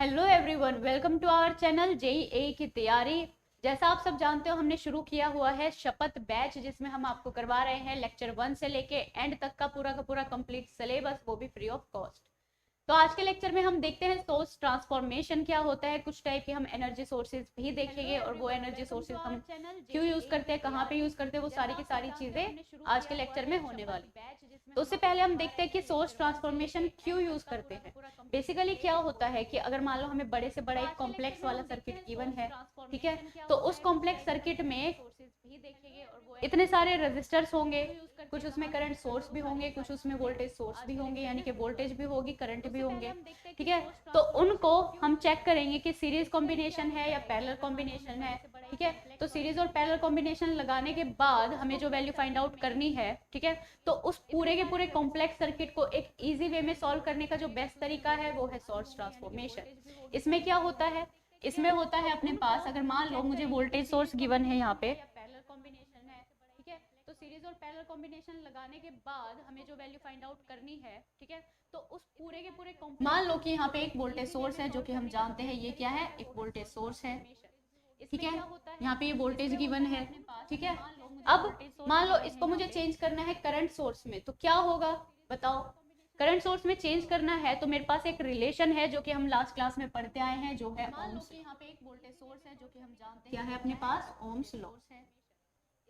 Hello everyone, welcome to our channel JEE की तैयारी। जैसा आप सब जानते हो, हमने शुरू किया हुआ है शपथ बैच, जिसमें हम आपको करवा रहे हैं लेक्चर 1 से लेके एंड तक का पूरा कंप्लीट सिलेबस, वो भी फ्री ऑफ कॉस्ट। तो आज के लेक्चर में हम देखते हैं सोर्स ट्रांसफॉर्मेशन क्या होता है। कुछ टाइप के हम एनर्जी सोर्सेज भी देखेंगे और वो एनर्जी सोर्सेज हम क्यों यूज करते हैं, कहाँ पे यूज करते हैं, वो सारी की सारी चीजें आज के लेक्चर में होने वाली। तो उससे पहले हम देखते हैं कि सोर्स ट्रांसफॉर्मेशन क्यों यूज करते हैं। बेसिकली क्या होता है कि अगर मान लो हमें बड़े से बड़ा एक कॉम्प्लेक्स वाला सर्किट गिवन है, ठीक है, तो उस कॉम्प्लेक्स सर्किट में इतने सारे रेजिस्टर्स होंगे, कुछ उसमें करंट सोर्स भी होंगे, कुछ उसमें वोल्टेज सोर्स भी होंगे, यानी कि वोल्टेज भी होगी, करंट भी होंगे, ठीक है। तो उनको हम चेक करेंगे कि सीरीज कॉम्बिनेशन है या पैरेलल कॉम्बिनेशन है, ठीक है। तो सीरीज और पैरेलल कॉम्बिनेशन लगाने के बाद हमें जो वैल्यू फाइंड आउट करनी है, ठीक है, तो उस पूरे के पूरे कॉम्प्लेक्स सर्किट को एक इजी वे में सॉल्व करने का जो बेस्ट तरीका है वो है सोर्स ट्रांसफॉर्मेशन। इसमें क्या होता है, इसमें होता है अपने पास, अगर मान लो मुझे वोल्टेज सोर्स गिवन है यहाँ पे, ठीक है, तो सीरीज और पैरेलल कॉम्बिनेशन लगाने के बाद हमें जो वैल्यू फाइंड आउट करनी है, ठीक है, तो उस पूरे के पूरे मान लो कि यहाँ पे एक वोल्टेज सोर्स है जो कि हम जानते हैं ये क्या है, एक वोल्टेज सोर्स है, ठीक है। यहाँ पे ये वोल्टेज गिवन है, ठीक है। अब मान लो इसको मुझे चेंज करना है करंट सोर्स में, तो क्या होगा बताओ। करंट सोर्स में चेंज करना है तो मेरे पास एक रिलेशन है जो कि हम लास्ट क्लास में पढ़ते आए हैं, जो है ओम्स। यहाँ पे एक वोल्टेज सोर्स है जो कि हम जानते हैं क्या है अपने पास, ओम्स लॉ,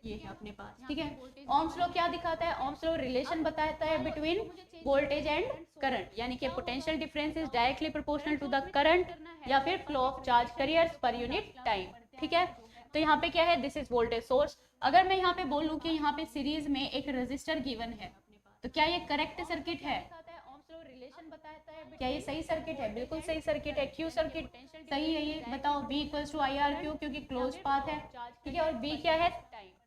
ये है अपने पास, ठीक है। ओम्स लॉ क्या दिखाता है, ओम्स लॉ रिलेशन बताता है बिटवीन वोल्टेज एंड करंट, यानी कि potential difference is directly proportional to the current या फिर flow of charge carriers per unit time, ठीक है। तो यहाँ पे क्या है, दिस इज वोल्टेज सोर्स। अगर मैं यहाँ पे बोलूँ कि यहाँ पे सीरीज में एक रेजिस्टर गिवन है, तो क्या ये करेक्ट सर्किट है, क्या ये सही सर्किट है, बिल्कुल सही सर्किट है। क्यू सर्किट सही है ये, बताओ। B equals to I R Q, क्योंकि क्लोज पाथ है, ठीक है, और बी क्या है,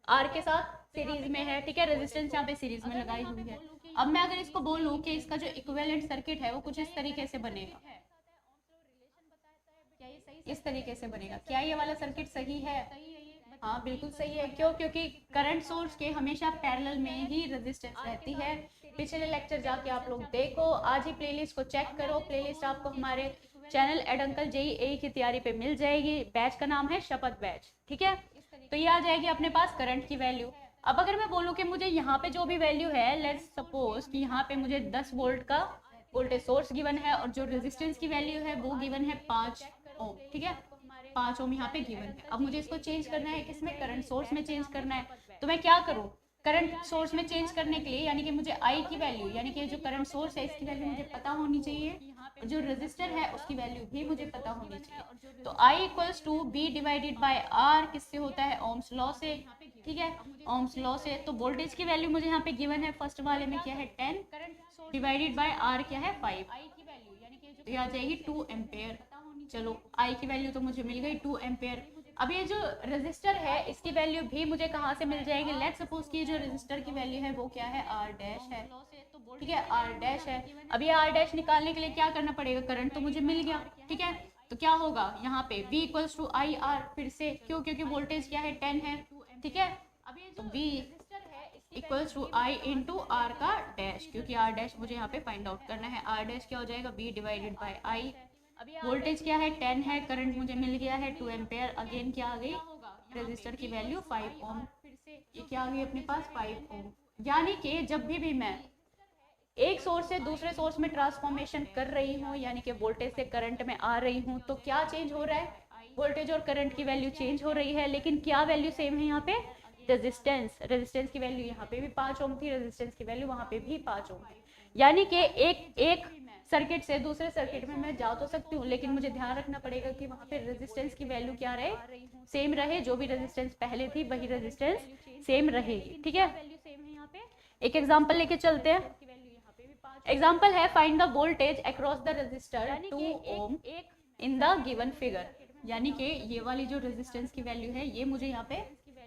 आर के साथ सीरीज में है, ठीक है, रेजिस्टेंस यहाँ पे सीरीज में लगाई हुई है। अब मैं अगर इसको बोलूँ कि इसका जो इक्विवेलेंट सर्किट है वो कुछ इस तरीके से बनेगा, इस तरीके से बनेगा। क्या ये वाला सर्किट सही है? हाँ बिल्कुल सही है। क्यों? क्योंकि करंट सोर्स के हमेशा पैरेलल में ही रेजिस्टेंस रहती है। पिछले लेक्चर जाके आप लोग देखो, आज ही प्लेलिस्ट को चेक करो। प्लेलिस्ट आपको हमारे चैनल एड अंकल जेईई की तैयारी पे मिल जाएगी। बैच का नाम है शपथ बैच, ठीक है। तो ये आ जाएगी अपने पास करंट की वैल्यू। अब अगर मैं बोलूँ कि मुझे यहाँ पे जो भी वैल्यू है, लेट्स सपोज कि यहाँ पे मुझे 10 वोल्ट का वोल्टेज सोर्स गिवन है और जो रेजिस्टेंस की वैल्यू है वो गिवन है 5 ओम, ठीक है, 5 ओम यहाँ पे गिवन है। अब मुझे इसको चेंज करना है, किसमें, करंट सोर्स में चेंज करना है। तो मैं क्या करूँ, करंट सोर्स में चेंज करने के लिए, यानी कि मुझे आई की वैल्यू, यानी कि जो करंट सोर्स है इसकी वैल्यू मुझे पता होनी चाहिए, और जो रेजिस्टर है उसकी वैल्यू भी मुझे पता होनी चाहिए। तो I equals to B divided by R, किससे होता है, ओम्स लॉ से, ठीक है, ओम्स लॉ से। तो वोल्टेज की वैल्यू मुझे यहाँ पे गिवन है, फर्स्ट वाले में क्या है 10 डिवाइडेड बाय आर क्या है 5, तो ये आ जाएगी 2 एम्पेयर। चलो आई की वैल्यू तो मुझे मिल गई 2 एम्पेयर। अब ये जो रेजिस्टर है इसकी वैल्यू भी मुझे कहाँ से मिल जाएगी, लेट्स सपोज कि जो रेजिस्टर की वैल्यू है वो क्या है, आर डैश है, ठीक है, आर डैश है। अब ये आर डैश निकालने के लिए क्या करना पड़ेगा, करंट तो मुझे मिल गया, ठीक है। तो क्या होगा यहाँ पे V equals to I R, फिर से क्यों, क्योंकि वोल्टेज क्या है 10 है, ठीक है। तो V equals to I into R का डैश, क्योंकि आर डैश मुझे यहाँ पे फाइंड आउट करना है। आर डैश क्या हो जाएगा, V divided by I. Voltage क्या है 10 है, करंट मुझे मिल गया है 2 एम्पेयर। अगेन क्या आ गई, रेजिस्टर की वैल्यू 5 ओम, ये क्या आ गई अपने पास 5 ओम। यानी कि जब भी मैं एक सोर्स से दूसरे सोर्स में ट्रांसफॉर्मेशन कर रही हूँ, यानी कि वोल्टेज से करंट में आ रही हूँ, तो क्या चेंज हो रहा है, वोल्टेज और करंट की वैल्यू चेंज हो रही है, लेकिन क्या वैल्यू सेम है यहाँ पे, रेजिस्टेंस की वैल्यू यहाँ पे भी 5 ओम थी, रेजिस्टेंस की वैल्यू वहां पे भी 5 ओम है। यानी कि एक सर्किट से दूसरे सर्किट में मैं जा तो सकती हूँ, लेकिन मुझे ध्यान रखना पड़ेगा कि वहां पे रेजिस्टेंस की वैल्यू क्या रहे, सेम रहे। जो भी रेजिस्टेंस पहले थी वही रेजिस्टेंस सेम रहेगी, ठीक है। एक एग्जांपल लेके चलते हैं। एग्जाम्पल है, find the voltage across the resistor 2 ohm in the given figure, यानी कि ये वाली जो रेजिस्टेंस की वैल्यू है ये मुझे यहाँ पे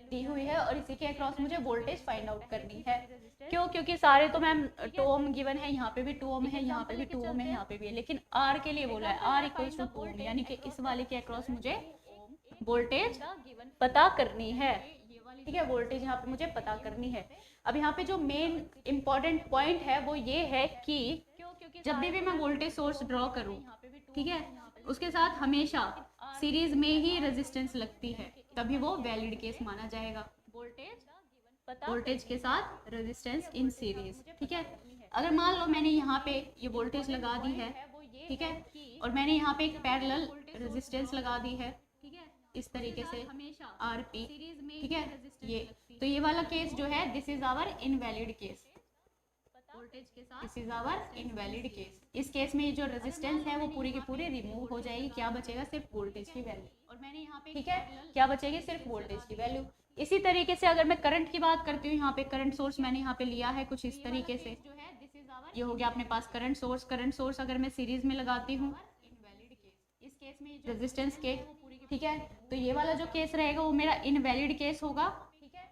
दी हुई है और इसी के अक्रॉस मुझे वोल्टेज फाइंड आउट करनी है। क्यों? क्योंकि सारे तो मैम 2 ओम गिवन है, यहाँ पे भी 2 ओम है, यहाँ पे भी 2 ओम है, यहाँ पे भी है, लेकिन आर के लिए बोला है, आर इक्वल्स टू 2 ओम, यानी कि इस वाले के अक्रॉस मुझे वोल्टेज पता करनी है, ठीक है, वोल्टेज यहाँ पे मुझे पता करनी है। अब यहाँ पे जो मेन इंपॉर्टेंट पॉइंट है वो ये है कि जब भी मैं वोल्टेज सोर्स ड्रॉ करूँ, ठीक है, उसके साथ हमेशा सीरीज में ही रेजिस्टेंस लगती है, तभी वो वैलिड केस माना जाएगा। वोल्टेज के साथ रेजिस्टेंस इन सीरीज, ठीक है। अगर मान लो मैंने यहाँ पे ये वोल्टेज लगा दी है, ठीक है, और मैंने यहाँ पे एक पैरेलल रेजिस्टेंस लगा दी है, ठीक है, इस तरीके से आरपी, ठीक है। ये तो ये वाला केस जो है this is our invalid case, voltage के साथ this is our invalid case. इस केस में जो रेजिस्टेंस है वो पूरी की पूरी रिमूव हो जाएगी, क्या बचेगा, सिर्फ वोल्टेज की वैल्यू। और मैंने यहाँ पे, ठीक है, क्या बचेगी, सिर्फ वोल्टेज की वैल्यू। इसी तरीके से अगर मैं करंट की बात करती हूँ, यहाँ पे करंट सोर्स मैंने यहाँ पे लिया है कुछ इस तरीके से, ये हो गया अपने पास करंट सोर्स। करंट सोर्स अगर मैं सीरीज में लगाती हूँ इस केस में रेजिस्टेंस के, ठीक है, तो ये वाला जो केस रहेगा वो मेरा इनवैलिड केस होगा।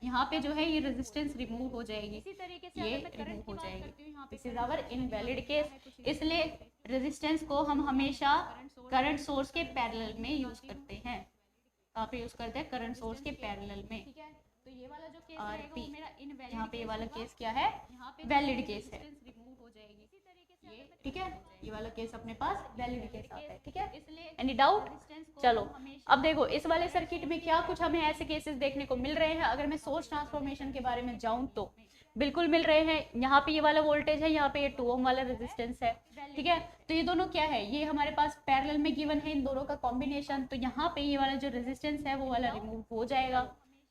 यहाँ पे जो है ये रेजिस्टेंस रिमूव हो जाएगी, इसी तरीके से ये रिमूव हो जाएगी, this is our invalid case. इसलिए रेजिस्टेंस को हम हमेशा करंट सोर्स के पैरेलल में यूज करते हैं। कहाँ पे यूज करते हैं, करंट सोर्स के पैरेलल में, ठीक है। तो ये वाला जो केस है वो मेरा इनवैलिड, यहाँ पे ये वाला केस क्या है, वैलिड केस है, ठीक है। ये वाला केस अपने पास वैलिड केस आता है, ठीक है। Any doubt? चलो अब देखो इस वाले सर्किट में क्या कुछ हमें ऐसे केसेस देखने को मिल रहे हैं। अगर मैं सोर्स ट्रांसफॉर्मेशन के बारे में जाऊं तो बिल्कुल मिल रहे हैं। यहाँ पे ये वाला वोल्टेज है, यहाँ पे ये 2 ओम वाला रेजिस्टेंस है, ठीक है। तो ये दोनों क्या है, ये हमारे पास पैरेलल में गिवन है, इन दोनों का कॉम्बिनेशन। तो यहाँ पे ये वाला जो रेजिस्टेंस है वो वाला रिमूव हो जाएगा,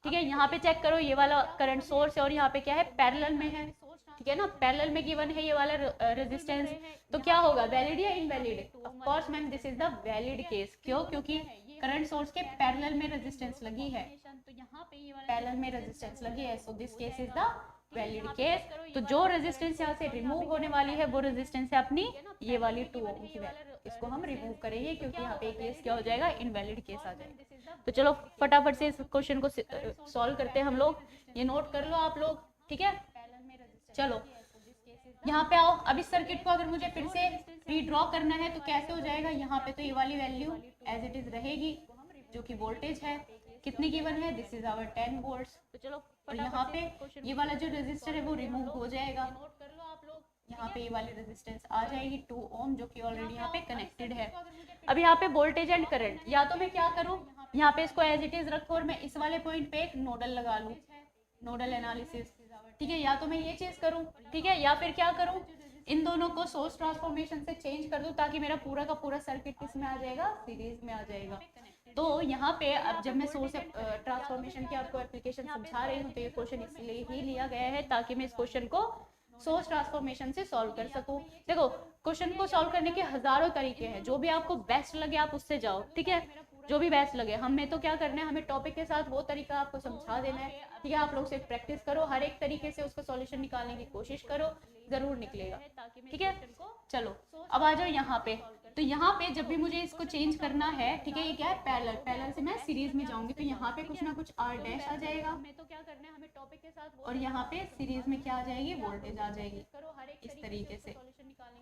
ठीक है। यहाँ पे चेक करो, ये वाला करंट सोर्स है और यहाँ पे क्या है, पैरेलल में है, ठीक है ना, पैरेलल में गिवन है ये वाला रेजिस्टेंस। तो क्या होगा, वैलिड या invalid? Of course ma'am this is the valid case. क्यों? क्योंकि करंट सोर्स के पैरेलल में रेजिस्टेंस लगी है, तो यहाँ पे ये वाला पैरेलल में रेजिस्टेंस लगी है, so this case is the valid case. तो जो रेजिस्टेंस यहाँ से रिमूव होने वाली है वो रेजिस्टेंस है अपनी ये वाली 2 ओम की वैल्यू, इसको हम रिमूव करेंगे क्योंकि यहाँ पे केस क्या हो जाएगा, इनवैलिड केस आ जाएगा। तो चलो फटाफट से इस क्वेश्चन को सॉल्व करते हैं हम लोग, ये नोट कर लो आप लोग, ठीक है। चलो यहाँ पे आओ। अब इस सर्किट को अगर मुझे फिर से रीड्रॉ करना है तो कैसे हो जाएगा, यहाँ पे तो ये वाली वैल्यू एज इट इज रहेगी जो कि वोल्टेज है, कितनी गिवन है, दिस इज आवर 10 वोल्ट्स। तो चलो और यहाँ पे ये वाला जो रेजिस्टर है वो रिमूव हो जाएगा, नोट कर लो आप लोग। यहाँ पे ये वाली रेजिस्टेंस आ जाएगी 2 ओम जो कि ऑलरेडी यहाँ पे कनेक्टेड है। अब यहाँ पे वोल्टेज एंड करंट, या तो मैं क्या करूँ, यहाँ पे इसको एज इट इज रखो और मैं इस वाले पॉइंट पे एक नोडल लगा लूँ, नोडल एनालिसिस, ठीक है। या तो मैं ये चीज करूँ, ठीक है, या फिर क्या करूँ, इन दोनों को सोर्स ट्रांसफॉर्मेशन से चेंज कर दूं ताकि मेरा पूरा का पूरा सर्किट किस में आ जाएगा, सीरीज में आ जाएगा। तो यहाँ पे अब जब मैं सोर्स ट्रांसफॉर्मेशन की आपको एप्लीकेशन समझा रही हूँ तो ये क्वेश्चन इसलिए ही लिया गया है ताकि मैं इस क्वेश्चन को सोर्स ट्रांसफॉर्मेशन से सॉल्व कर सकूं। देखो क्वेश्चन को सॉल्व करने के हजारों तरीके हैं, जो भी आपको बेस्ट लगे आप उससे जाओ, ठीक है, जो भी बेस्ट लगे। हमें तो क्या करना है, हमें टॉपिक के साथ वो तरीका आपको समझा देना है, ठीक है। आप लोग सिर्फ प्रैक्टिस करो, हर एक तरीके से उसका सॉल्यूशन निकालने की कोशिश करो, जरूर निकलेगा, ठीक है। चलो अब आ जाओ यहाँ पे। तो यहाँ पे जब भी मुझे इसको चेंज करना है, ठीक है, ये क्या है, पैरेलल, पैरेलल से मैं सीरीज में जाऊंगी तो यहाँ पे कुछ ना कुछ आर डैश आ जाएगा, हमें तो क्या करना है, हमें टॉपिक के साथ, और यहाँ पे सीरीज में क्या आ जाएगी, वोल्टेज आ जाएगी इस तरीके से।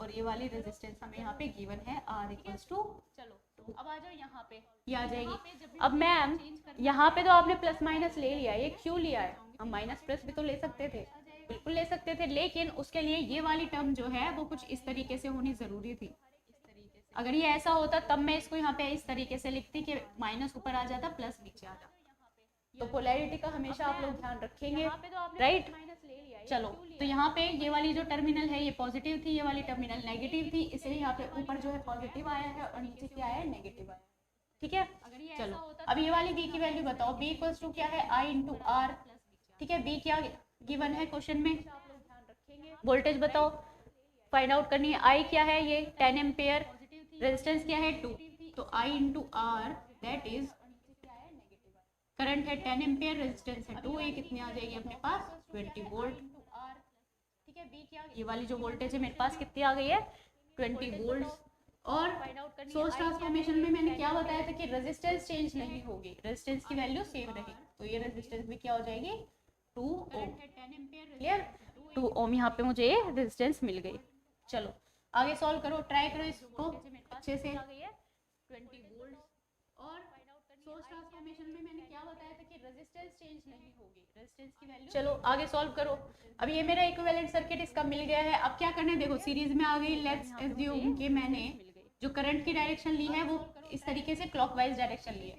और ये वाली रेजिस्टेंस हमें यहाँ पे गिवन है आर इक्वल्स टू, चलो अब आ जाओ यहाँ पे, ये आ जाएगी। अब मैम यहाँ पे तो आपने प्लस माइनस ले लिया, ये क्यों लिया है, हम माइनस प्लस भी तो ले सकते थे, बिल्कुल ले सकते थे, लेकिन उसके लिए ये वाली टर्म जो है वो कुछ इस तरीके से होनी जरूरी थी। अगर ये ऐसा होता तब मैं इसको यहाँ पे इस तरीके से लिखती कि माइनस ऊपर आ जाता प्लस नीचे आ जाता। तो पोलैरिटी का हमेशा आप लोग ध्यान रखेंगे, राइट। चलो तो यहाँ पे ये वाली जो टर्मिनल है ये पॉजिटिव थी, ये वाली टर्मिनल नेगेटिव थी, इसलिए यहाँ पे ऊपर जो है पॉजिटिव आया है और नीचे क्या आया है, नेगेटिव आया, ठीक है। चलो अब ये वाली बी की वैल्यू बताओ, बी इक्वल्स टू क्या है, आई इंटू आर, ठीक है। बी क्या गिवन है क्वेश्चन में, वोल्टेज बताओ, फाइंड आउट करनी है। आई क्या है, ये 10 एम्पेयर, रेजिस्टेंस क्या है 2, तो I into R that is current है 10 एम्पेयर, रेजिस्टेंस है 2, ये कितनी आ जाएगी अपने पास 20 वोल्ट, ठीक है। बी क्या, ये वाली जो वोल्टेज है मेरे पास कितनी आ गई है 20 वोल्ट। और सोर्स ट्रांसफॉर्मेशन में मैंने क्या बताया था कि रेजिस्टेंस चेंज नहीं होगी, रेजिस्टेंस की वैल्यू सेम रहेगी, तो ये रेजिस्टेंस भी क्या हो जाएगी 2 ओम, क्लियर, 2 ओम यहाँ पे मुझे ये रेजिस्टेंस मिल गई। चलो आगे सॉल्व करो, ट्राई करो इसको अच्छे से, 20 वोल्ट। और सोर्स ट्रांसफॉर्मेशन में मैंने क्या बताया था कि रेजिस्टेंस चेंज नहीं होगी, रेजिस्टेंस की वैल्यू। चलो आगे सॉल्व करो। अब ये मेरा इक्विवेलेंट सर्किट इसका मिल गया है। अब क्या करना है, देखो सीरीज में आ गई, लेट्स एज्यूम कि मैंने जो करंट की डायरेक्शन ली है वो इस तरीके से क्लॉकवाइज डायरेक्शन ली है,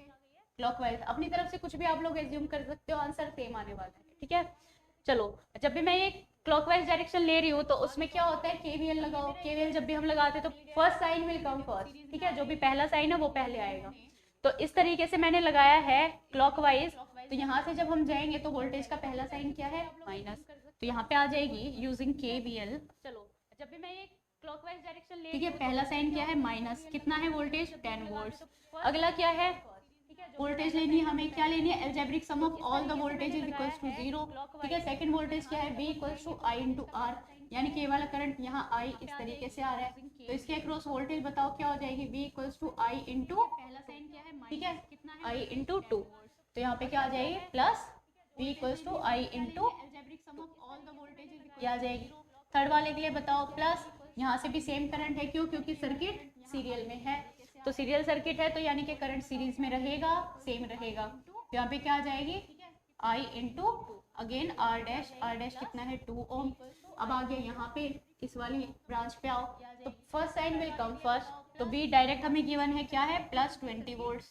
क्लॉकवाइज। अपनी तरफ से कुछ भी आप लोग एज्यूम कर सकते हो, आंसर सेम आने वाला है, ठीक है। चलो, जब भी मैं ये क्लॉकवाइज डायरेक्शन ले रही हूँ तो उसमें क्या होता है, केवीएल लगाओ। केवीएल जब भी हम लगाते हैं तो first sign will come first, ठीक है, जो भी पहला साइन है वो पहले आएगा। तो इस तरीके से मैंने लगाया है क्लॉकवाइज। तो यहाँ से जब हम जाएंगे तो वोल्टेज का पहला साइन क्या है, माइनस, तो यहाँ पे आ जाएगी यूजिंग केवीएल। चलो, जब भी मैं ये क्लॉकवाइज डायरेक्शन ले, ठीक है, पहला साइन क्या है, माइनस, कितना है वोल्टेज, 10 वोल्ट्स। अगला क्या है, वोल्टेज लेनी है हमें, क्या लेनी है, algebraic sum of all the voltage is equals to 0, ठीक है। सेकंड वोल्टेज क्या है, V equals to I into R, यानी कि ये वाला करंट यहाँ I इस तरीके से आ रहा है, तो इसके अक्रॉस वोल्टेज बताओ क्या हो जाएगी, V equals to I into, पहला साइन क्या है, ठीक है, कितना है, I इंटू 2, तो यहाँ पे क्या आ जाएगी, plus V equals to I into आ जाएगी। थर्ड वाले के लिए बताओ, प्लस, यहाँ से भी सेम करंट है, क्यों, क्योंकि सर्किट सीरियल में है, तो सीरियल सर्किट है तो यानी कि करंट सीरीज में रहेगा, सेम रहेगा, तो यहाँ पे क्या आ जाएगी, I into again R dash कितना है, 2 ओम। अब आगे यहाँ पे इस वाली ब्रांच पे आओ, तो first sign will come first, तो बी डायरेक्ट हमें गिवन है क्या है, प्लस 20 वोल्ट,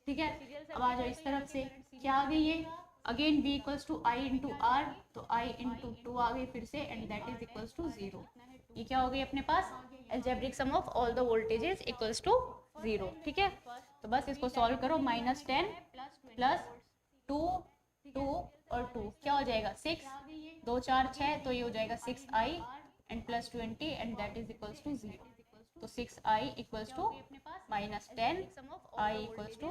ठीक है। अब आ जाओ इस तरफ से, क्या आ गई ये, again V equals to I into R, तो I इंटू 2 आ गई फिर से, and that is equals to 0। ये क्या हो गई अपने पास, algebraic sum of all the voltages equals to 0, ठीक है। तो बस इसको सॉल्व करो, -10 प्लस 2 और 2 क्या हो जाएगा, 6, 2 4 6, तो ये हो जाएगा 6I and plus 20 and that is equals to 0। तो 6I equals to -10, I equals to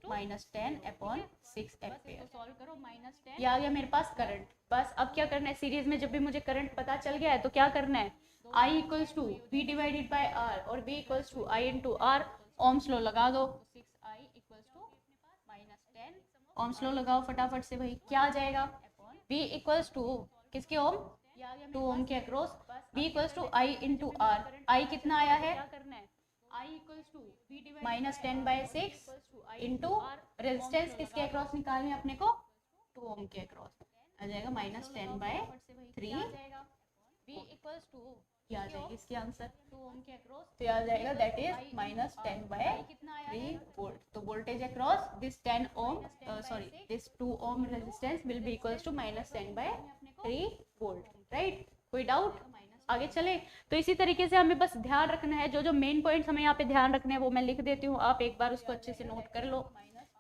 -10 upon 6 ampere. Solve करो, -10 ये आ गया मेरे पास करंट। बस अब क्या करना है, सीरीज में जब भी मुझे करंट पता चल गया है तो क्या करना है, I equals to V divided by R और V equals to I into R, ohm's law लगा दो, 6I equals to -10, Ohm's law लगाओ फटाफट से भाई, क्या आ जाएगा, V इक्वल्स टू किसके ओम, 2 ओम के across, V equals to I into R, I कितना आया है, I equals to -10/6 into resistance किसके अक्रॉस निकालनी है अपने को, 2 ओम के अक्रॉस, आ जाएगा -10/3, V इक्वल्स टू क्या आ जाएगा इसके आंसर, 2 ओम के अक्रॉस, तो आ जाएगा दैट इज -10/3 वोल्ट। तो voltage across this 10 ohm sorry this 2 ohm resistance will be equals to -10/3 volt, right. कोई डाउट, आगे चले। तो इसी तरीके से हमें बस ध्यान रखना है, जो जो मेन पॉइंट्स हमें यहाँ पे ध्यान रखने हैं वो मैं लिख देती हूँ, आप एक बार उसको अच्छे से नोट कर लो।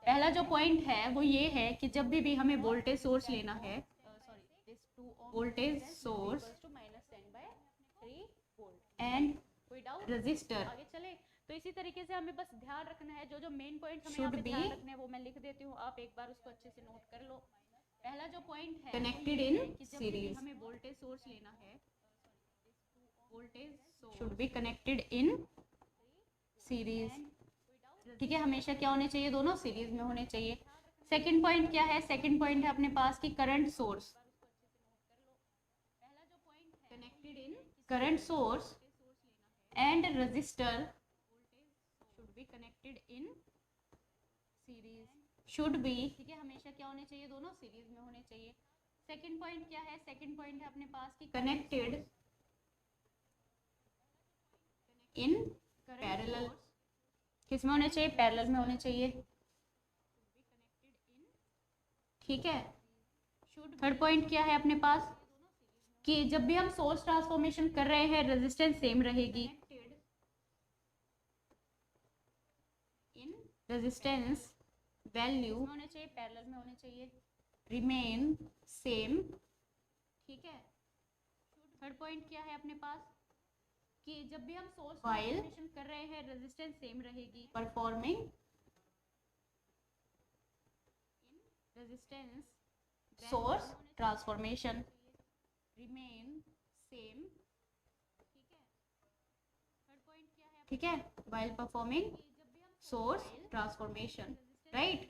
पहला जो पॉइंट है वो ये है कि जब भी हमें वोल्टेज सोर्स लेना है, वोल्टेज सोर्स एंड रेजिस्टर, आगे चले। तो इसी तरीके से हमें बस ध्यान रखना है, जो जो मेन पॉइंट हमें यहाँ पे ध्यान रखने हैं वो मैं लिख देती हूँ, आप एक बार उसको अच्छे से नोट कर लो। पहला जो पॉइंट है कनेक्टेड इन सीरीज, हमें वोल्टेज सोर्स लेना है, voltage should be connected in series, ठीक है, हमेशा क्या होने चाहिए, दोनों सीरीज में होने चाहिए। सेकंड पॉइंट क्या है, सेकंड पॉइंट है अपने पास की current source, connected in current source and register should be connected in series, should be, ठीक है, हमेशा क्या होने चाहिए, दोनों सीरीज में होने चाहिए। सेकंड पॉइंट क्या है, सेकंड पॉइंट है अपने पास की कनेक्टेड इन पैरेलल, किस में होने चाहिए, पैरेलल में होने चाहिए, ठीक है। थर्ड पॉइंट क्या है अपने पास कि जब भी हम सोर्स ट्रांसफॉर्मेशन कर रहे हैं रेजिस्टेंस सेम रहेगी, इन रेजिस्टेंस वैल्यू होने चाहिए, पैरेलल में होने चाहिए, रिमेन सेम, ठीक है। थर्ड पॉइंट क्या है अपने पास कि जब भी हम सोर्स ट्रांसफॉर्मेशन कर रहे हैं रेजिस्टेंस सेम रहेगी, performing resistance source transformation remain same, ठीक है। थर्ड पॉइंट क्या है, ठीक है, while performing source transformation, right,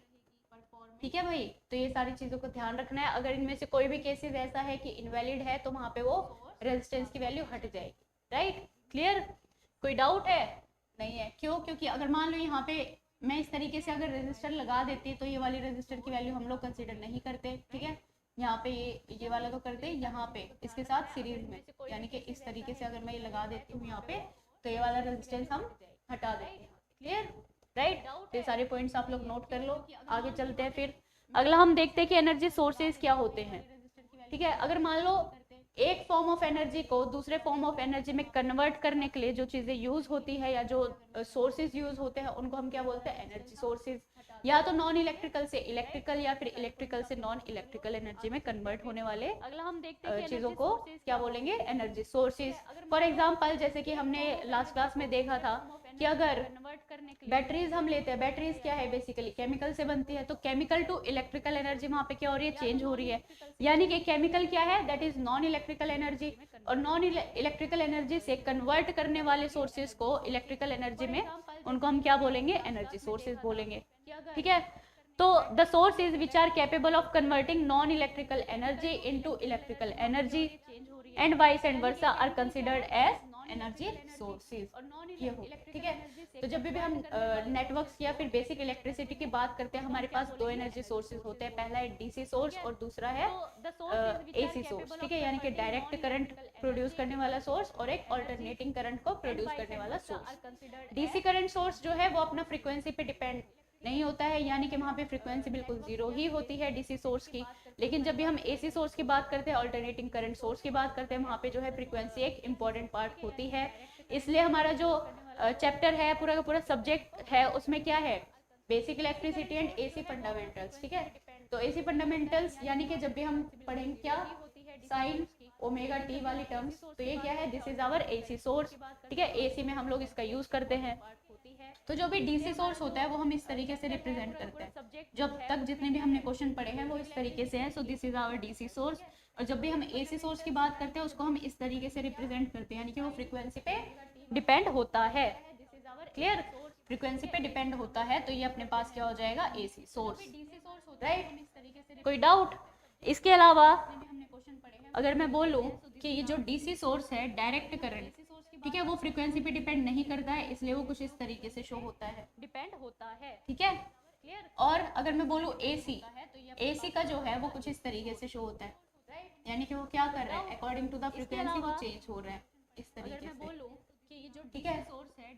ठीक है भाई। तो ये सारी चीज़ों को ध्यान रखना है, अगर इनमें से कोई भी केसेस ऐसा है कि इनवैलिड है तो वहाँ पे वो रेजिस्टेंस की वैल्यू हट जाएगी, राइट, क्लियर। कोई डाउट है, नहीं है, क्यों, क्योंकि अगर मान लो यहाँ पे मैं इस तरीके से अगर रेजिस्टर लगा देती तो ये वाली रेजिस्टर की वैल्यू हम लोग कंसीडर नहीं करते, ठीक है, यहाँ पे ये वाला तो करते, यहाँ पे इसके साथ सीरीज में, यानी कि इस तरीके से अगर मैं ये लगा देती हूँ यहाँ पे तो ये वाला रेजिस्टेंस हम हटा देते हैं। Clear, right. तो ये सारे पॉइंट्स आप लोग नोट कर लो। आगे चलते हैं फिर अगला हम देखते हैं कि एनर्जी सोर्सेज क्या होते हैं। ठीक है, अगर मान लो एक फॉर्म ऑफ एनर्जी को दूसरे फॉर्म ऑफ एनर्जी में कन्वर्ट करने के लिए जो चीजें यूज होती है या जो सोर्सेज यूज होते हैं उनको हम क्या बोलते हैं, एनर्जी सोर्सेज। या तो नॉन इलेक्ट्रिकल से इलेक्ट्रिकल या फिर इलेक्ट्रिकल से नॉन इलेक्ट्रिकल एनर्जी में कन्वर्ट होने वाले अगला हम देखते हैं चीजों को क्या बोलेंगे, एनर्जी सोर्सेज। फॉर एग्जाम्पल जैसे कि हमने लास्ट क्लास में देखा था कि अगर बैटरीज हम लेते हैं, बैटरीज क्या है, बेसिकली केमिकल से बनती है, तो केमिकल टू इलेक्ट्रिकल एनर्जी वहां पे क्या हो रही है, चेंज हो रही है। यानी कि केमिकल क्या है, that is non electrical energy, और नॉन इलेक्ट्रिकल एनर्जी से कन्वर्ट करने वाले सोर्सेज को इलेक्ट्रिकल एनर्जी में, उनको हम क्या बोलेंगे, एनर्जी सोर्सेज बोलेंगे। ठीक है, तो the sources which are capable of converting non electrical energy into electrical energy and vice and versa are considered as energy sources. ये हो, ठीक है। तो जब भी हम नेटवर्क्स या फिर बेसिक इलेक्ट्रिसिटी की बात करते हैं, हमारे पास दो एनर्जी सोर्सेज होते हैं, पहला है डीसी सोर्स और दूसरा है एसी सोर्स। ठीक है, यानी कि डायरेक्ट करंट प्रोड्यूस करने वाला सोर्स और एक ऑल्टरनेटिंग करंट को प्रोड्यूस करने वाला सोर्स। डीसी करंट सोर्स जो है वो अपना फ्रीक्वेंसी पे डिपेंड नहीं होता है, यानी कि वहाँ पे फ्रीक्वेंसी बिल्कुल जीरो ही होती है डीसी सोर्स की। लेकिन जब भी हम एसी सोर्स की बात करते हैं, अल्टरनेटिंग करंट सोर्स की बात करते हैं, वहाँ पे जो है फ्रीक्वेंसी एक इंपॉर्टेंट पार्ट होती है। इसलिए हमारा जो चैप्टर है, पूरा का पूरा सब्जेक्ट है, उसमें क्या है, basic electricity and AC fundamentals. ठीक है, तो एसी फंडामेंटल्स यानी कि जब भी हम पढ़ेंगे क्या, साइन ओमेगा टी वाली टर्म्स, तो ये क्या है, this is our AC source. ठीक है, एसी में हम लोग इसका यूज करते हैं। तो जो भी डीसी सोर्स होता है वो हम इस तरीके से रिप्रेजेंट करते हैं। जब तक जितने भी हमने क्वेश्चन पढ़े हैं वो इस तरीके से है, so this is our DC source. और जब भी हम एसी सोर्स की बात करते हैं उसको हम इस तरीके से रिप्रेजेंट करते हैं, यानी कि वो फ्रीक्वेंसी पे डिपेंड होता है। क्लियर, फ्रीक्वेंसी पे डिपेंड होता है, तो ये अपने पास क्या हो जाएगा, एसी सोर्स, राइट। कोई डाउट? इसके अलावा अगर मैं बोलूं कि ये जो डीसी सोर्स है, डायरेक्ट करंट, ठीक है, वो फ्रीक्वेंसी पे डिपेंड नहीं करता है, इसलिए वो कुछ इस तरीके से शो होता है, डिपेंड होता है। ठीक है, और अगर मैं बोलूं एसी, एसी का जो है वो कुछ इस तरीके से शो होता है, यानी कि वो क्या कर रहा है, अकॉर्डिंग टू द फ्रीक्वेंसी वो चेंज हो रहा है इस तरीके से। ठीक है,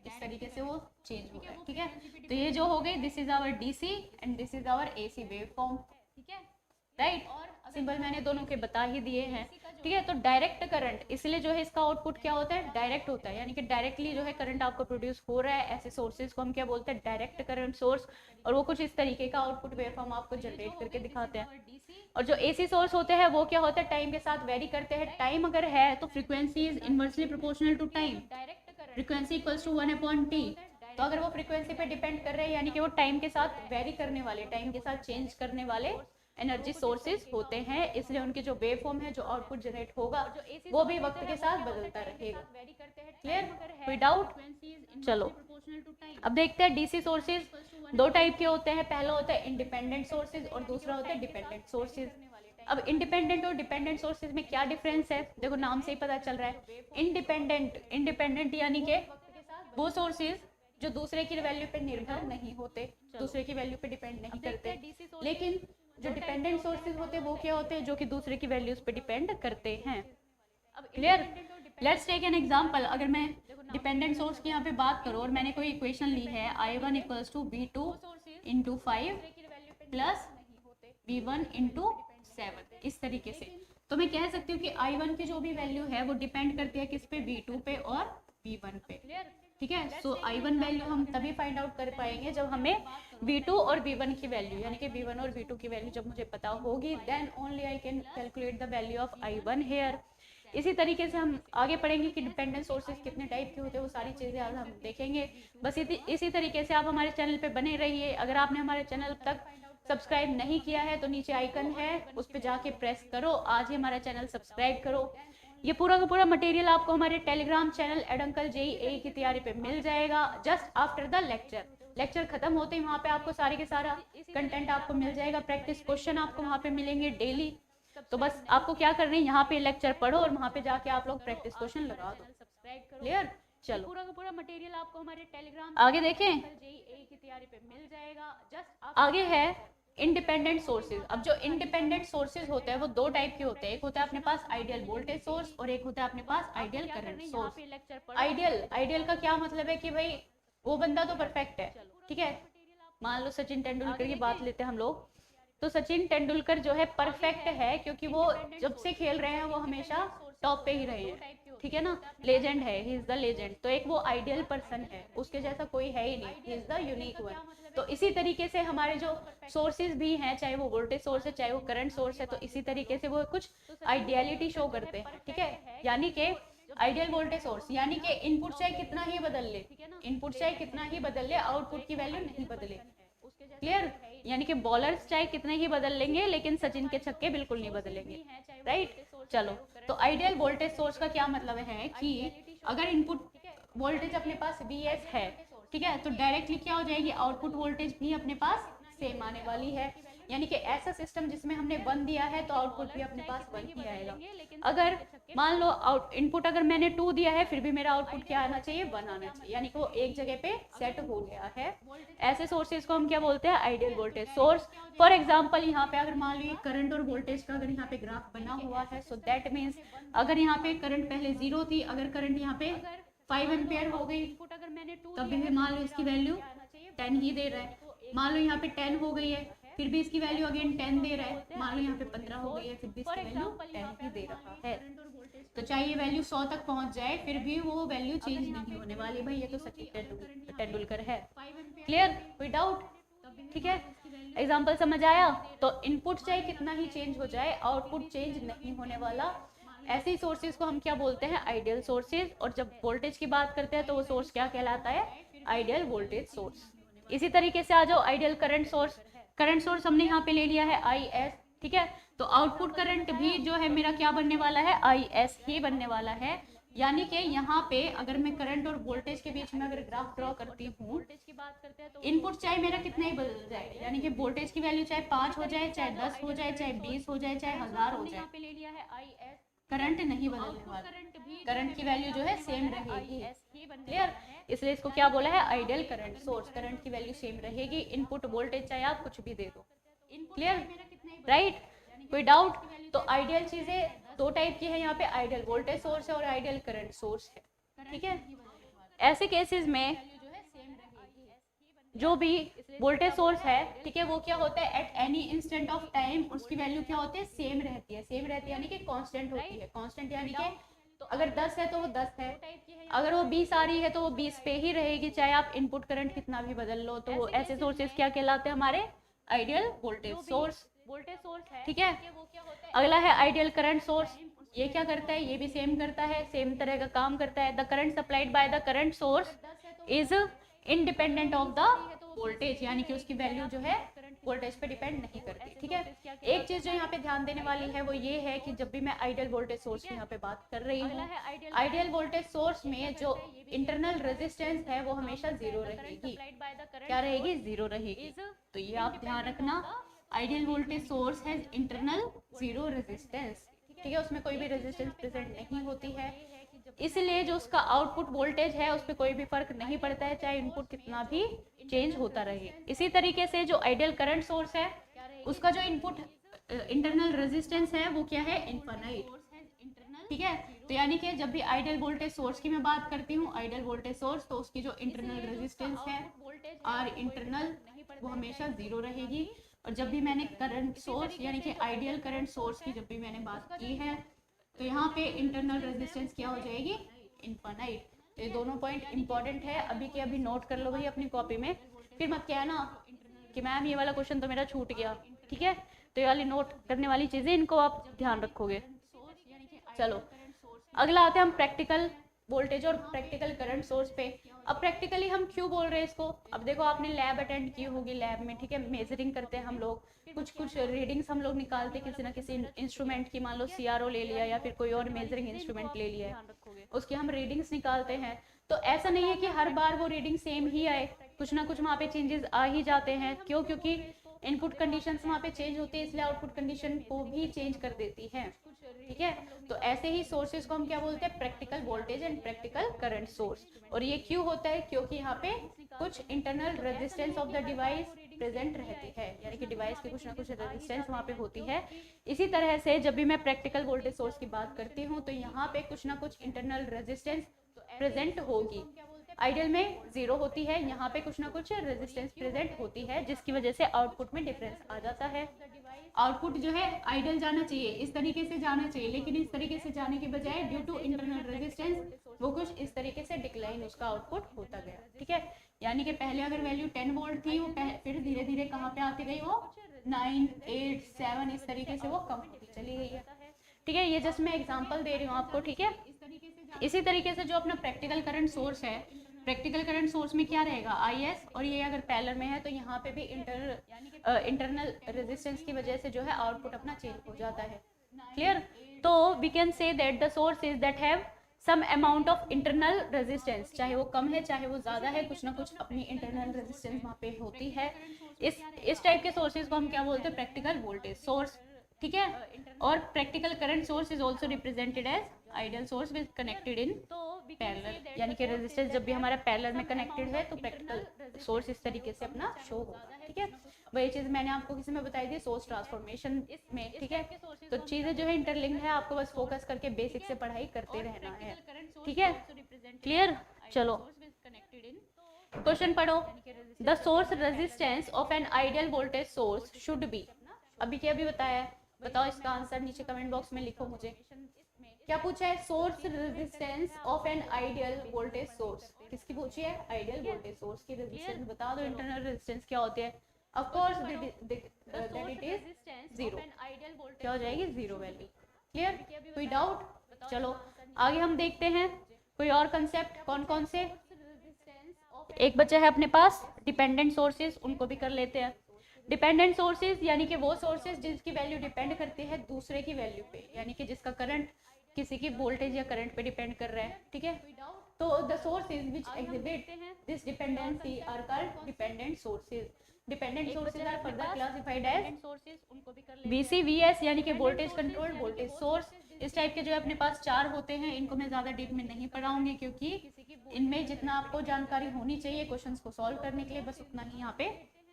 इस तरीके से वो चेंज हो रहा है। ठीक है, तो ये जो हो गई, this is our DC and this is our AC wave form. ठीक है, राइट, सिंबल मैंने दोनों के बता ही दिए हैं। ठीक है, तो डायरेक्ट करंट, इसलिए जो है इसका आउटपुट क्या होता है, डायरेक्ट होता है, यानी कि डायरेक्टली जो है करंट आपको प्रोड्यूस हो रहा है। ऐसे सोर्सेज को हम क्या बोलते हैं, डायरेक्ट करंट सोर्स, और वो कुछ इस तरीके का आउटपुट वेवफॉर्म आपको जनरेट करके दिखाते हैं। और जो एसी सोर्स होते हैं वो क्या होता है, टाइम के साथ वेरी करते हैं। टाइम अगर है तो frequency is inversely proportional to time, frequency equals to 1/t। तो अगर वो फ्रीक्वेंसी पे डिपेंड कर रहे हैं, यानी कि वो टाइम के साथ वेरी करने वाले, टाइम के साथ चेंज करने वाले एनर्जी सोर्सेज होते हैं, इसलिए उनकी जो वेव फॉर्म है, जो आउटपुट जनरेट होगा, वो भी वक्त के साथ बदलता रहेगा। क्लियर, कोई डाउट? चलो अब देखते हैं डीसी सोर्सेज दो टाइप के होते हैं, पहला होता है इंडिपेंडेंट सोर्सेज और दूसरा होता है डिपेंडेंट सोर्सेज। अब इंडिपेंडेंट और डिपेंडेंट सोर्सेज में क्या डिफरेंस है, देखो नाम से ही पता चल रहा है। इंडिपेंडेंट यानी कि वो सोर्सेज जो दूसरे की वैल्यू पे निर्भर नहीं होते, दूसरे की वैल्यू पे डिपेंड नहीं करते। लेकिन जो डिपेंडेंट सोर्सेज होते हैं वो क्या होते हैं, जो कि दूसरे की वैल्यूज पे डिपेंड करते हैं। Clear, let's take an example. अगर मैं डिपेंडेंट सोर्स की यहाँ पे बात करूँ और मैंने कोई इक्वेशन ली है, I1 equals to V2 into 5 plus V1 into 7, इस तरीके से, तो मैं कह सकती हूँ कि I1 की जो भी वैल्यू है वो डिपेंड करती है किस पे, V2 पे और V1 पे। ठीक है, सो I1 वैल्यू हम तभी फाइंड आउट कर पाएंगे जब हमें V2 और V1 की वैल्यू, यानी कि V1 और V2 की वैल्यू जब मुझे पता होगी, then only I can calculate the value of I1 here. इसी तरीके से हम आगे पढ़ेंगे कि डिपेंडेंट सोर्सेज कितने टाइप के होते हैं, वो सारी चीज़ें आज हम देखेंगे। बस इसी तरीके से आप हमारे चैनल पे बने रहिए। अगर आपने हमारे चैनल तक सब्सक्राइब नहीं किया है तो नीचे आइकन है, उस पर जाके प्रेस करो, आज ही हमारा चैनल सब्सक्राइब करो। ये पूरा का पूरा मटेरियल आपको हमारे टेलीग्राम चैनल एडंकल JEE की तैयारी पे मिल जाएगा जस्ट आफ्टर द लेक्चर खत्म होते ही वहाँ पे आपको सारे के सारा कंटेंट आपको मिल जाएगा। प्रैक्टिस क्वेश्चन आपको वहाँ पे मिलेंगे डेली। तो बस आपको क्या करना है, यहाँ पे लेक्चर पढ़ो और वहाँ पे जाके आप लोग प्रैक्टिस क्वेश्चन लगा दो। क्लियर, चलो पूरा का पूरा मटेरियल आपको हमारे टेलीग्राम आगे देखें। JEE की तैयारी पे मिल जाएगा। जस्ट आगे है इंडिपेंडेंट सोर्सेज। अब जो इंडिपेंडेंट सोर्सेज होते हैं वो दो टाइप के होते हैं, एक होता है अपने पास आइडियल वोल्टेज सोर्स और एक होता है अपने पास आइडियल करंट सोर्स। आइडियल का क्या मतलब है कि भाई वो बंदा तो परफेक्ट है, ठीक है। मान लो सचिन तेंदुलकर की बात लेते हैं हम लोग, तो सचिन तेंदुलकर जो है परफेक्ट है क्योंकि वो जब से खेल रहे हैं वो हमेशा टॉप पे ही रहे हैं, ठीक है ना, लेजेंड है, ही इज द लेजेंड। तो एक वो आइडियल पर्सन है, उसके जैसा कोई है ही नहीं, he is the unique one. तो इसी तरीके से हमारे जो सोर्सेज भी हैं, चाहे वो वोल्टेज सोर्स है चाहे वो करंट सोर्स है, तो इसी तरीके से वो कुछ आइडियलिटी शो करते हैं, ठीक है। यानी कि आइडियल वोल्टेज सोर्स यानी कि इनपुट चाहे कितना ही बदल ले, इनपुट चाहे कितना ही बदल ले, आउटपुट की वैल्यू नहीं बदले। क्लियर? यानी कि बॉलर्स चाहे कितने ही बदल लेंगे लेकिन सचिन के छक्के बिल्कुल नहीं बदलेंगे, राइट। चलो, तो आइडियल वोल्टेज सोर्स का क्या मतलब है कि अगर इनपुट वोल्टेज अपने पास Vs है, ठीक है, तो डायरेक्टली क्या हो जाएगी, आउटपुट वोल्टेज भी अपने पास सेम आने वाली है। यानी कि ऐसा सिस्टम जिसमें हमने 1 दिया है तो आउटपुट भी अपने पास 1 ही आएगा। अगर मान लो इनपुट अगर मैंने 2 दिया है फिर भी मेरा आउटपुट क्या आना चाहिए, 1 आना चाहिए, यानी कि वो एक जगह पे सेट हो गया है। ऐसे सोर्सेज को हम क्या बोलते हैं, ideal voltage source. For example यहाँ पे अगर मान लो करंट और वोल्टेज का अगर यहाँ पे ग्राफ बना हुआ है, सो दैट मीन्स अगर यहाँ पे करंट पहले 0 थी, अगर करंट यहाँ पे 5 एम्पियर हो गई तब भी मान लो इसकी वैल्यू 10 ही दे रहा है। मान लो यहाँ पे 10 हो गई है फिर भी इसकी वैल्यू अगेन 10 दे रहा है। मान लो यहाँ पे 15 हो गई है फिर भी इसकी वैल्यू 10 ही दे रहा है। तो चाहे ये वैल्यू 100 तक पहुंच जाए फिर भी वो वैल्यू चेंज नहीं होने वाली। भाई ये तो सचिन तेंदुलकर है। क्लियर? कोई डाउट? ठीक है, एग्जाम्पल समझ आया? तो इनपुट चाहे कितना ही चेंज हो जाए आउटपुट चेंज नहीं होने वाला। ऐसे ही सोर्सेज को हम क्या बोलते हैं, आइडियल सोर्सेज। और जब वोल्टेज की बात करते हैं तो वो सोर्स क्या कहलाता है, आइडियल वोल्टेज सोर्स। इसी तरीके से आ जाओ ideal current source. Current source हमने यहाँ पे ले लिया है IS, ठीक है, तो आउटपुट करंट भी जो है मेरा क्या बनने वाला है, IS ही बनने वाला है। यानी कि यहाँ पे अगर मैं करंट और वोल्टेज के बीच में अगर ग्राफ ड्रॉ करती हूँ, इनपुट चाहे मेरा कितना ही बदल जाए, यानी कि वोल्टेज की वैल्यू चाहे 5 हो जाए, चाहे 10 हो जाए, चाहे 20 हो जाए, चाहे 1000 हो जाए, करंट नहीं बदलने वाला, करंट की वैल्यू जो है सेम रहेगी। क्लियर? इसलिए इसको क्या बोला है, आइडियल करंट सोर्स। करंट की वैल्यू सेम रहेगी, इनपुट वोल्टेज चाहे आप कुछ भी दे दो। क्लियर? राइट? कोई डाउट? तो आइडियल चीजें दो टाइप की है यहाँ पे, आइडियल वोल्टेज सोर्स है और आइडियल करंट सोर्स है, ठीक है। ऐसे केसेस में जो भी वोल्टेज सोर्स है, ठीक है, वो क्या होता है, at any instant of time उसकी वैल्यू क्या होती है, सेम रहती है। सेम रहती है यानी कि कांस्टेंट होती है। कांस्टेंट यानी कि तो अगर 10 है तो वो 10 है, अगर वो 20 आ रही है तो वो 20 पे ही रहेगी, चाहे आप इनपुट करंट कितना भी बदल लो। तो वो ऐसे सोर्सेज क्या कहलाते हैं, हमारे आइडियल वोल्टेज सोर्स, ठीक है। अगला है आइडियल करंट सोर्स। ये क्या करता है, ये भी सेम करता है, सेम तरह का काम करता है। The current supplied by the current source is independent of the voltage, यानी कि उसकी वैल्यू जो है वोल्टेज पे डिपेंड नहीं करती, ठीक है। एक चीज जो यहाँ पे ध्यान देने वाली है वो ये है कि जब भी मैं आइडियल वोल्टेज सोर्स की यहाँ पे बात कर रही हूँ, आइडियल वोल्टेज सोर्स में जो इंटरनल रेजिस्टेंस है वो हमेशा 0 रहेगी। क्या रहेगी, 0 रहेगी। तो ये आप ध्यान रखना, आइडियल वोल्टेज सोर्स है इंटरनल 0 रेजिस्टेंस, ठीक है, उसमें कोई भी रेजिस्टेंस प्रेजेंट नहीं होती है। इसलिए जो उसका आउटपुट वोल्टेज है उस पर कोई भी फर्क नहीं पड़ता है, चाहे इनपुट कितना भी चेंज होता रहे। इसी तरीके से जो आइडियल करंट सोर्स है उसका जो इनपुट इंटरनल रेजिस्टेंस है वो क्या है, इनफाइनाइट, ठीक है। तो यानी कि जब भी आइडियल वोल्टेज सोर्स की मैं बात करती हूँ, आइडियल वोल्टेज सोर्स, तो उसकी जो इंटरनल रेजिस्टेंस है और इंटरनल वो हमेशा 0 रहेगी। और जब भी मैंने करंट सोर्स यानी कि आइडियल करंट सोर्स की जब भी मैंने बात की है तो यहाँ पे इंटरनल रेजिस्टेंस क्या हो जाएगी, इनफाइनाइट। तो ये दोनों पॉइंट इंपॉर्टेंट है, अभी के अभी नोट कर लो भाई अपनी कॉपी में, फिर मत कहना कि मैम ये वाला क्वेश्चन तो मेरा छूट गया, ठीक है। तो ये वाली नोट करने वाली चीजें इनको आप ध्यान रखोगे। चलो अगला आते हैं हम प्रैक्टिकल वोल्टेज और प्रैक्टिकल करंट सोर्स पे। अब प्रैक्टिकली हम क्यों बोल रहे हैं इसको, अब देखो आपने लैब अटेंड की होगी, लैब में ठीक है मेजरिंग करते हैं हम लोग, कुछ रीडिंग्स हम लोग निकालते हैं किसी ना किसी इंस्ट्रूमेंट की, मान लो CRO ले लिया या फिर कोई और मेजरिंग इंस्ट्रूमेंट ले लिया है, उसकी हम रीडिंग्स निकालते हैं। तो ऐसा नहीं है कि हर बार वो रीडिंग सेम ही आए, कुछ ना कुछ वहाँ पे चेंजेस आ ही जाते हैं। क्यों? क्योंकि इनपुट कंडीशंस वहाँ पे चेंज होती है, इसलिए आउटपुट कंडीशन को भी चेंज कर देती है। ठीक है। तो ऐसे ही सोर्सेज को हम क्या बोलते हैं, practical voltage and practical current source. और ये क्यों होता है, क्योंकि यहाँ पे कुछ internal resistance of the device present रहती है, यानी कि डिवाइस की कुछ ना कुछ रेजिस्टेंस वहाँ पे होती है। इसी तरह से जब भी मैं प्रैक्टिकल वोल्टेज सोर्स की बात करती हूँ तो यहाँ पे कुछ ना कुछ इंटरनल रेजिस्टेंस प्रेजेंट होगी। आइडियल में जीरो होती है, यहाँ पे कुछ ना कुछ रेजिस्टेंस प्रेजेंट होती है, जिसकी वजह से आउटपुट में डिफरेंस आ जाता है। आउटपुट जो है आइडियल जाना चाहिए, इस तरीके से जाना चाहिए, लेकिन इस तरीके से जाने के बजाय ड्यू टू इंटरनल रेजिस्टेंस वो कुछ इस तरीके से डिक्लाइन उसका आउटपुट होता गया, ठीक है। यानी कि पहले अगर वैल्यू 10 वोल्ट थी, वो फिर धीरे धीरे कहाँ पे आती गई, वो 9, 8, 7 इस तरीके से वो कम होती चली गई है, ठीक है। ये जस्ट मैं एग्जांपल दे रही हूँ आपको, ठीक है। इसी तरीके से जो अपना प्रैक्टिकल करंट सोर्स है, प्रैक्टिकल करंट सोर्स में क्या रहेगा, IS, और ये अगर पैरेलल में है तो यहाँ पे भी इंटरनल रेजिस्टेंस की वजह से जो है आउटपुट अपना चेंज हो जाता है, क्लियर। तो we can say that the source is that have some amount of internal resistance, चाहे वो कम है चाहे वो ज़्यादा है, कुछ ना कुछ अपनी इंटरनल रेजिस्टेंस वहाँ पे होती है। इस टाइप के सोर्सेज को हम क्या बोलते हैं, प्रैक्टिकल वोल्टेज सोर्स, ठीक है। और practical current source is also represented as ideal source with connected in parallel, यानी कि रेजिस्टेंस जब भी हमारा पैरेलल में कनेक्टेड है तो प्रैक्टिकल सोर्स इस तरीके से अपना शो होगा, ठीक है। वही चीज़ मैंने आपको किसी में बताई थी सोर्स ट्रांसफॉर्मेशन में, ठीक है। तो चीज़ें जो है इंटरलिंक्ड है, आपको बस फोकस करके बेसिक से पढ़ाई करते रहना है, ठीक है, क्लियर। चलो क्वेश्चन पढ़ो। The source resistance of an ideal voltage source should be, अभी क्या भी बताया है, बताओ इसका आंसर नीचे कमेंट बॉक्स में लिखो मुझे। क्या पूछा है, source resistance of an ideal voltage source, किसकी पूछी है, आइडियल वोल्टेज सोर्स की रेजिस्टेंस बता दो, इंटरनल रेजिस्टेंस क्या होती है, of course that it is zero, क्या हो जाएगी, जीरो वैल्यू, क्लियर, कोई डाउट। चलो आगे हम देखते हैं कोई और कंसेप्ट, कौन कौन से। एक बचा है अपने पास डिपेंडेंट सोर्सेज, उनको भी कर लेते हैं। डिपेंडेंट सोर्सेज यानी कि वो सोर्सेज जिसकी वैल्यू डिपेंड करती है दूसरे की वैल्यू पे, यानी कि जिसका करंट किसी की वोल्टेज या करंट पे डिपेंड कर रहा है, ठीक है। तो the sources which exhibit this dependency are called dependent sources. Dependent sources are further classified as VCVS, यानी कि वोल्टेज कंट्रोल्ड वोल्टेज सोर्स। इस टाइप के जो है अपने पास 4 होते हैं, इनको मैं ज़्यादा डीप में नहीं पढ़ाऊंगी, क्योंकि इनमें जितना आपको जानकारी होनी चाहिए क्वेश्चंस को सॉल्व करने के लिए, बस उतना ही यहाँ पे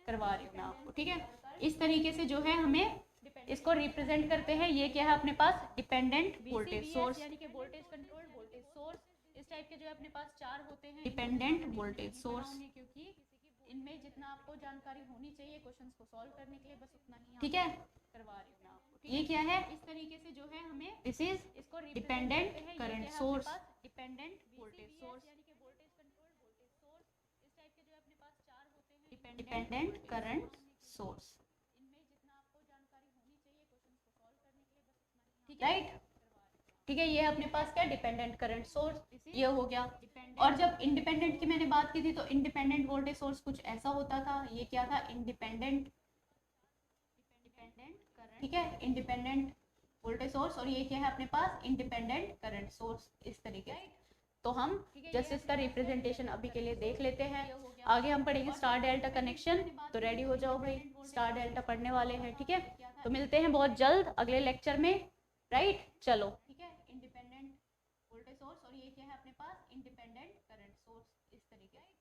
करवा रही हूँ मैं आपको, ठीक है। इस तरीके से जो है हमें इसको रिप्रेजेंट करते हैं, ये क्या है अपने पास, डिपेंडेंट वोल्टेज सोर्स, यानी कि वोल्टेज कंट्रोल्ड वोल्टेज सोर्स। इस टाइप के जो है अपने पास 4 होते हैं, डिपेंडेंट वोल्टेज सोर्स, क्योंकि इनमें जितना आपको जानकारी होनी चाहिए क्वेश्चंस को सॉल्व करने के लिए, बस उतना ही, ठीक है, करवा रही हूँ मैं आपको। ये क्या है, इस तरीके से जो है हमें दिस इज इसको dependent current source, dependent voltage source, dependent current source, right, ठीक है। ये अपने पास क्या, डिपेंडेंट करंट सोर्स, ये हो गया। और जब इंडिपेंडेंट की मैंने बात की थी तो इंडिपेंडेंट वोल्टेज सोर्स कुछ ऐसा होता था, ये क्या था, इंडिपेंडेंट, ठीक है, इंडिपेंडेंट वोल्टेज सोर्स, और ये क्या है अपने पास, इंडिपेंडेंट करंट सोर्स, इस तरीके से। तो हम जस्ट इसका रिप्रेजेंटेशन अभी के लिए देख लेते हैं, आगे हम पढ़ेंगे स्टार डेल्टा कनेक्शन। तो रेडी हो जाओ भाई, स्टार डेल्टा पढ़ने वाले हैं, ठीक है। तो मिलते हैं बहुत जल्द अगले लेक्चर में, राइट, चलो, ठीक है। इंडिपेंडेंट वोल्टेज सोर्स, और ये क्या है अपने पास, इंडिपेंडेंट करंट सोर्स, इस तरीके से।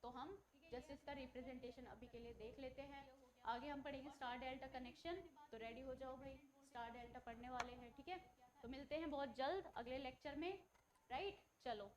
तो हम जस्ट इसका रिप्रेजेंटेशन अभी के लिए देख लेते हैं, आगे हम पढ़ेंगे स्टार डेल्टा कनेक्शन। तो रेडी हो जाओ भाई, स्टार डेल्टा पढ़ने वाले हैं, ठीक है। तो मिलते हैं बहुत जल्द अगले लेक्चर में, राइट, चलो।